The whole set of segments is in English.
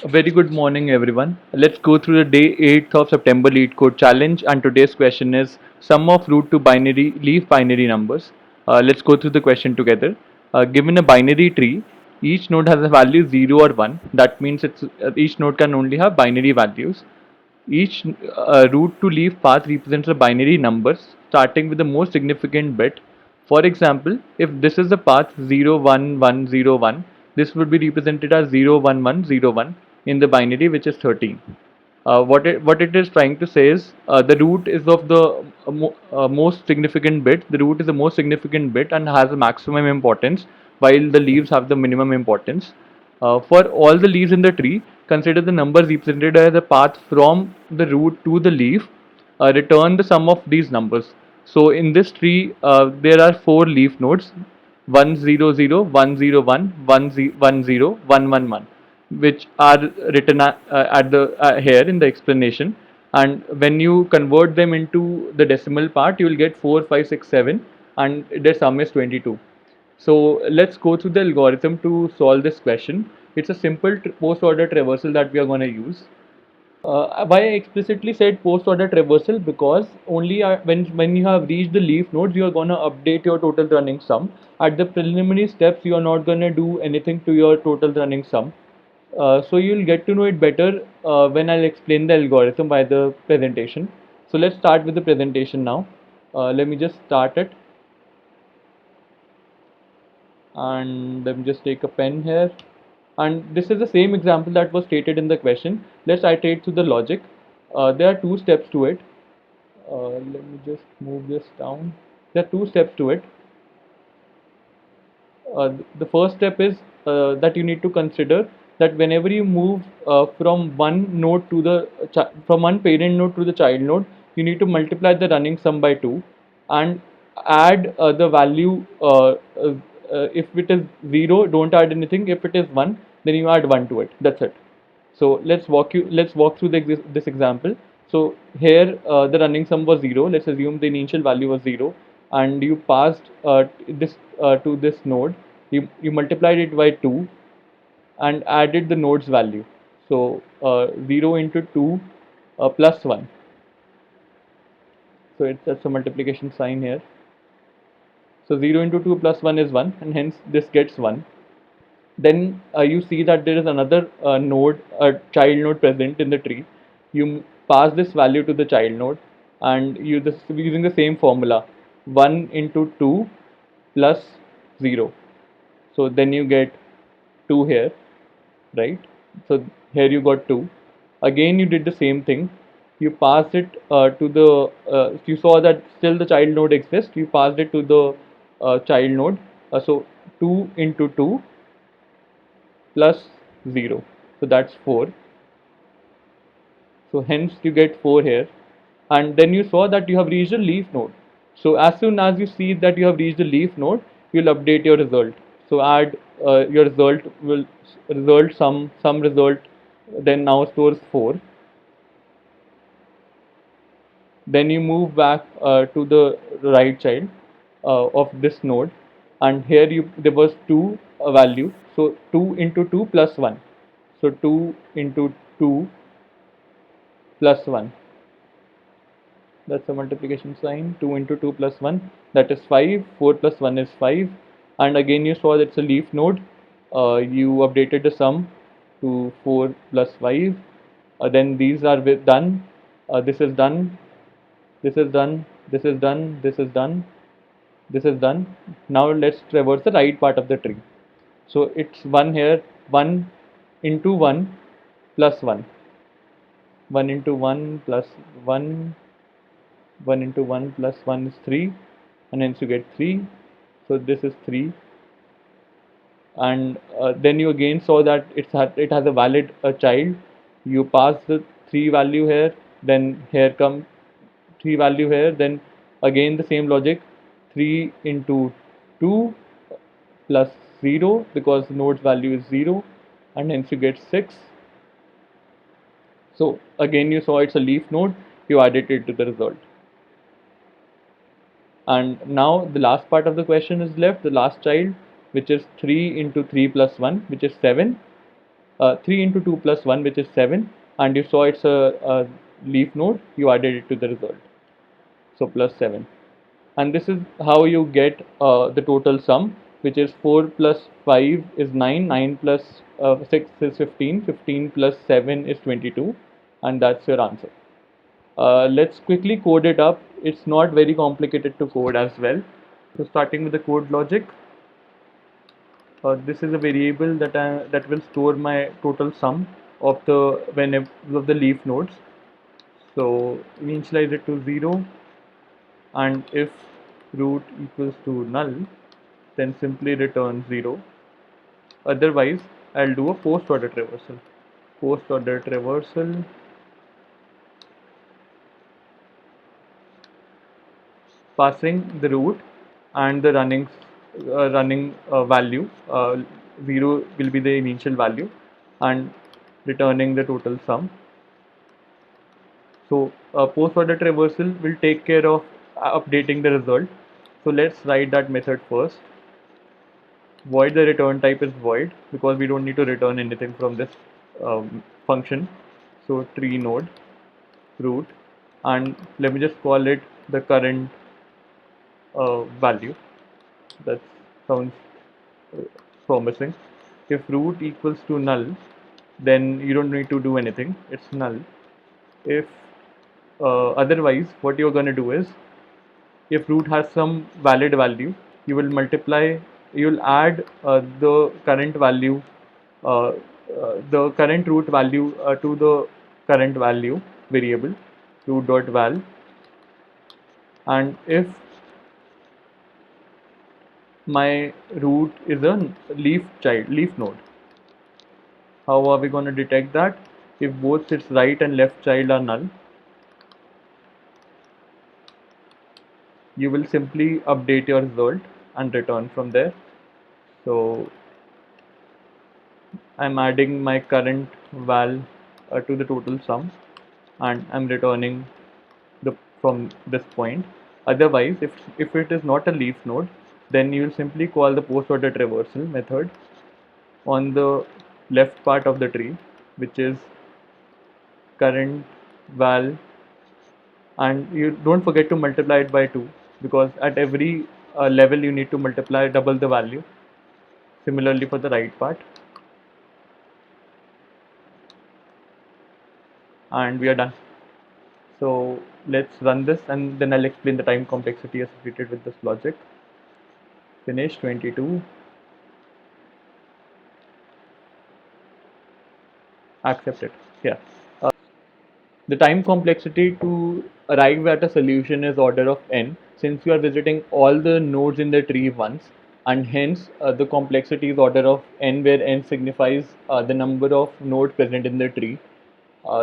A very good morning, everyone. Let's go through the day 8th of September Lead Code Challenge, and today's question is sum of root to binary leaf binary numbers. Let's go through the question together. Given a binary tree, each node has a value 0 or 1. That means each node can only have binary values. Each root to leaf path represents a binary number starting with the most significant bit. For example, if this is the path 01101, this would be represented as 01101 in the binary, which is 13. What it is trying to say is the root is of the most significant bit. The root is the most significant bit and has a maximum importance, while the leaves have the minimum importance. For all the leaves in the tree, consider the numbers represented as a path from the root to the leaf. Return the sum of these numbers. So in this tree, there are four leaf nodes: 100, 101, 110, 111, which are written at the here in the explanation. And when you convert them into the decimal part, you will get 4, 5, 6, 7, and their sum is 22. So let's go through the algorithm to solve this question. It's a simple post order traversal that we are going to use. Why I explicitly said post order traversal, because only when you have reached the leaf nodes, you are gonna update your total running sum. At the preliminary steps, you are not gonna do anything to your total running sum. So you'll get to know it better when I'll explain the algorithm by the presentation. So let's start with the presentation now. Let me just start it, and let me just take a pen here. And this is the same example that was stated in the question. Let's iterate through the logic. There are two steps to it. Let me just move this down. There are two steps to it. The first step is that you need to consider that whenever you move from one node to the from one parent node to the child node, you need to multiply the running sum by 2 and add the value. If it is 0, don't add anything. If it is 1, then you add 1 to it. That's it. So let's walk through this example. So here the running sum was 0. Let's assume the initial value was 0, and you passed this to this node. You multiplied it by 2 and added the node's value. So 0 into 2 plus 1. So that's a multiplication sign here. So 0 into 2 plus 1 is 1, and hence this gets 1. Then you see that there is another node, a child node present in the tree. You pass this value to the child node, and using the same formula: 1 into 2 plus 0. So then you get 2 here, right? So here you got 2. Again you did the same thing. You passed it to the you saw that still the child node exists. You passed it to the child node. So 2 into 2 plus 0, so that's 4. So hence you get 4 here, and then you saw that you have reached a leaf node. So as soon as you see that you have reached a leaf node, you'll update your result. So add your result will result some result, then now stores 4. Then you move back to the right child of this node, and here you there was 2 value. So 2 into 2 plus 1. So 2 into 2 plus 1, that's a multiplication sign. 2 into 2 plus 1, that is 5. 4 plus 1 is 5. And again you saw that's a leaf node. You updated the sum to 4 plus 5. Then these are done. This is done, this is done, this is done, this is done, this is done. Now let's traverse the right part of the tree. So it's 1 here. 1 into 1 plus 1. 1 into 1 plus 1. 1 into 1 plus 1 is 3, and hence you get 3. So this is 3. And then you again saw that it has a valid child. You pass the 3 value here, then here come 3 value here, then again the same logic: 3 into 2 plus 0, because the node's value is 0, and hence you get 6. So again you saw it's a leaf node, you added it to the result. And now the last part of the question is left, the last child, which is 3 into 3 plus 1, which is 7. 3 into 2 plus 1, which is 7, and you saw it's a leaf node, you added it to the result. So plus 7. And this is how you get the total sum, which is 4 plus 5 is 9, 9 plus 6 is 15, 15 plus 7 is 22, and that's your answer. Let's quickly code it up. It's not very complicated to code as well. So starting with the code logic, this is a variable that will store my total sum of the leaf nodes. So initialize it to 0, and if root equals to null, then simply return 0. Otherwise, I'll do a post order traversal. Post order traversal passing the root and the running value. 0 will be the initial value, and returning the total sum. So post order traversal will take care of updating the result. So let's write that method first. Void, the return type is void because we don't need to return anything from this function. So tree node root, and let me just call it the current value. That sounds uh, promising. If root equals to null, then you don't need to do anything, it's null. If otherwise, what you're going to do is, if root has some valid value, you will multiply, you will add the current value, the current root value to the current value variable root dot val. And if my root is a leaf node, how are we going to detect that? If both its right and left child are null, you will simply update your result and return from there. So I'm adding my current val to the total sum, and I'm returning the from this point. Otherwise, if it is not a leaf node, then you will simply call the post order traversal method on the left part of the tree, which is current val, and you don't forget to multiply it by 2, because at every level you need to multiply double the value. Similarly for the right part, and we are done. So let's run this, and then I'll explain the time complexity associated with this logic. Finish 22, accept it. Yeah. The time complexity to arrive at a solution is order of n, since you are visiting all the nodes in the tree once, and hence the complexity is order of n, where n signifies the number of nodes present in the tree.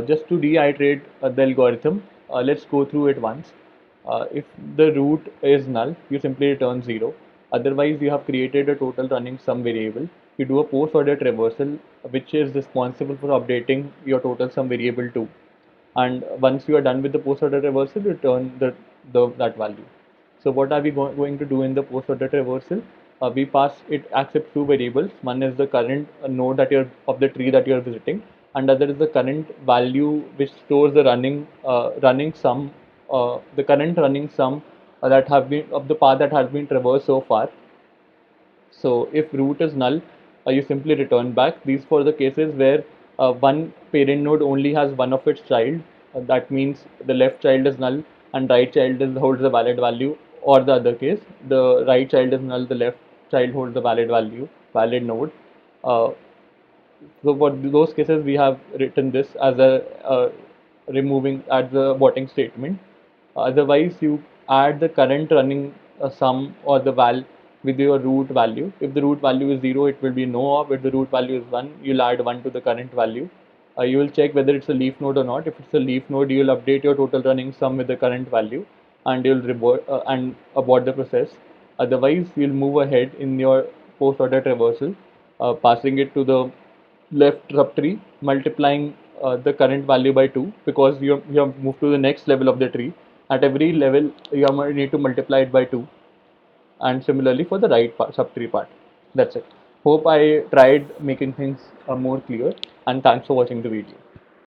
Just to reiterate the algorithm, let's go through it once. If the root is null, you simply return 0. Otherwise, you have created a total running sum variable. You do a post order traversal, which is responsible for updating your total sum variable too. And once you are done with the post order traversal, return that value. So what are we going to do in the post order traversal? We pass it accept two variables. One is the current node that you're of the tree that you're visiting, and other is the current value, which stores the running sum, the current running sum that have been of the path that has been traversed so far. So if root is null, you simply return back. These for the cases where one parent node only has one of its child. That means the left child is null and right child holds the valid value. Or the other case, the right child is null, the left child holds the valid node. Uh, so for those cases, we have written this as a removing at the voting statement. Otherwise, you add the current running sum or the val with your root value. If the root value is 0, it will be no of. If the root value is 1, you'll add 1 to the current value. You will check whether it's a leaf node or not. If it's a leaf node, you will update your total running sum with the current value, and you'll and abort the process. Otherwise, you'll move ahead in your post order traversal, passing it to the left subtree, multiplying the current value by 2, because you have moved to the next level of the tree. At every level, need to multiply it by 2, and similarly for the right part, subtree part. That's it. Hope I tried making things more clear, and thanks for watching the video.